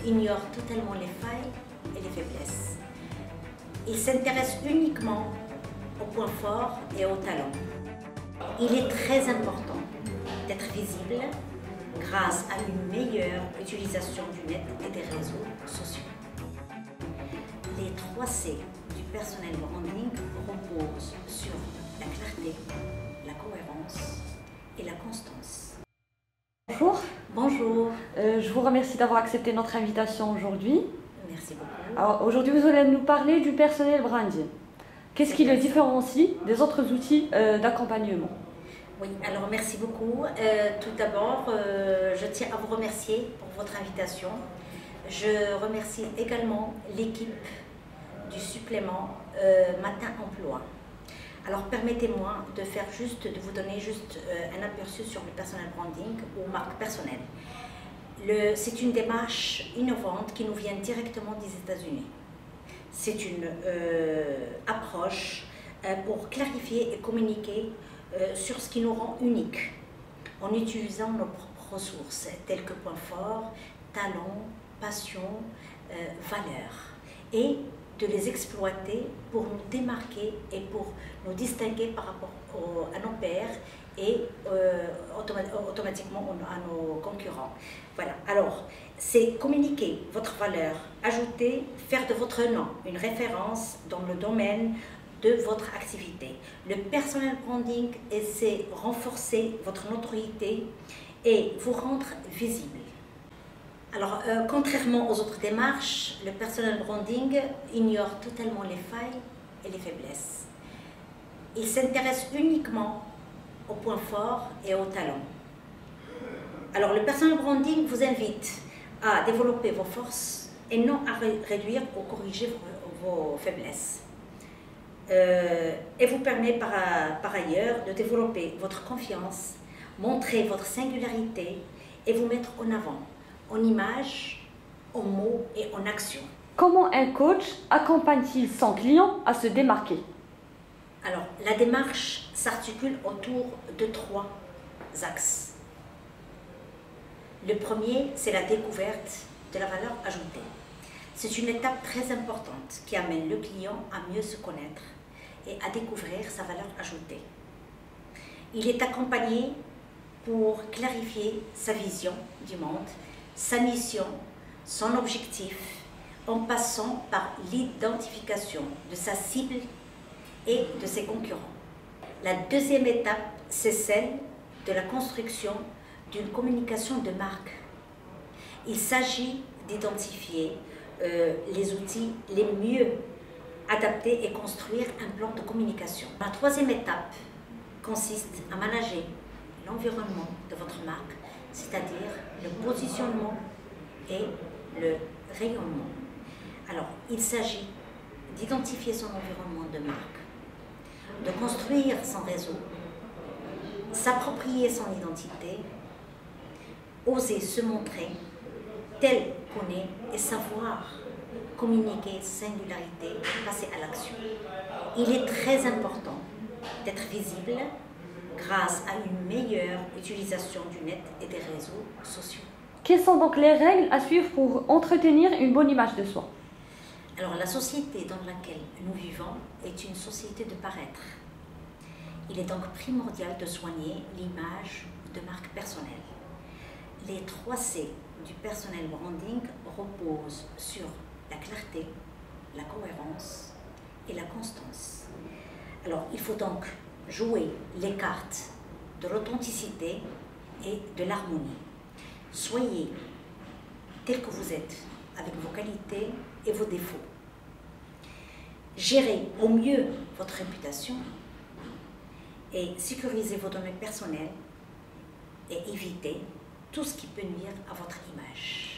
ignore totalement les failles et les faiblesses. Il s'intéresse uniquement aux points forts et aux talents. Il est très important d'être visible grâce à une meilleure utilisation du net et des réseaux sociaux. Les 3 C du personal branding reposent sur la clarté, la cohérence et la constance. Bonjour. Bonjour. Je vous remercie d'avoir accepté notre invitation aujourd'hui. Merci beaucoup. Alors aujourd'hui, vous allez nous parler du personnel branding. Qu'est-ce qui le différencie des autres outils d'accompagnement? Oui, alors merci beaucoup. Tout d'abord, je tiens à vous remercier pour votre invitation. Je remercie également l'équipe du supplément Matin Emploi. Alors permettez-moi de vous donner juste un aperçu sur le personal branding ou marque personnelle. C'est une démarche innovante qui nous vient directement des États-Unis. C'est une approche pour clarifier et communiquer sur ce qui nous rend uniques, en utilisant nos propres ressources, telles que points forts, talents, passions, valeurs, et de les exploiter pour nous démarquer et pour nous distinguer par rapport à nos pairs et automatiquement à nos concurrents. Voilà, alors c'est communiquer votre valeur, ajouter, faire de votre nom une référence dans le domaine de votre activité. Le personal branding, c'est renforcer votre notoriété et vous rendre visible. Alors, contrairement aux autres démarches, le personal branding ignore totalement les failles et les faiblesses. Il s'intéresse uniquement aux points forts et aux talents. Alors, le personal branding vous invite à développer vos forces et non à réduire ou corriger vos faiblesses. Et vous permet par ailleurs de développer votre confiance, montrer votre singularité et vous mettre en avant, en images, en mots et en action. Comment un coach accompagne-t-il son client à se démarquer? Alors, la démarche s'articule autour de 3 axes. Le premier, c'est la découverte de la valeur ajoutée. C'est une étape très importante qui amène le client à mieux se connaître et à découvrir sa valeur ajoutée. Il est accompagné pour clarifier sa vision du monde, sa mission, son objectif, en passant par l'identification de sa cible et de ses concurrents. La deuxième étape, c'est celle de la construction d'une communication de marque. Il s'agit d'identifier les outils les mieux adaptés et construire un plan de communication. La troisième étape consiste à manager l'environnement de votre marque, c'est-à-dire le positionnement et le rayonnement. Alors, il s'agit d'identifier son environnement de marque, de construire son réseau, s'approprier son identité, oser se montrer tel qu'on est et savoir communiquer singularité, passer à l'action. Il est très important d'être visible grâce à une meilleure utilisation du net et des réseaux sociaux. Quelles sont donc les règles à suivre pour entretenir une bonne image de soi? Alors, la société dans laquelle nous vivons est une société de paraître. Il est donc primordial de soigner l'image de marque personnelle. Les 3 C du personnel branding reposent sur la clarté, la cohérence et la constance. Alors, il faut donc jouer les cartes de l'authenticité et de l'harmonie. Soyez tel que vous êtes, avec vos qualités et vos défauts. Gérez au mieux votre réputation et sécurisez vos données personnelles et évitez tout ce qui peut nuire à votre image.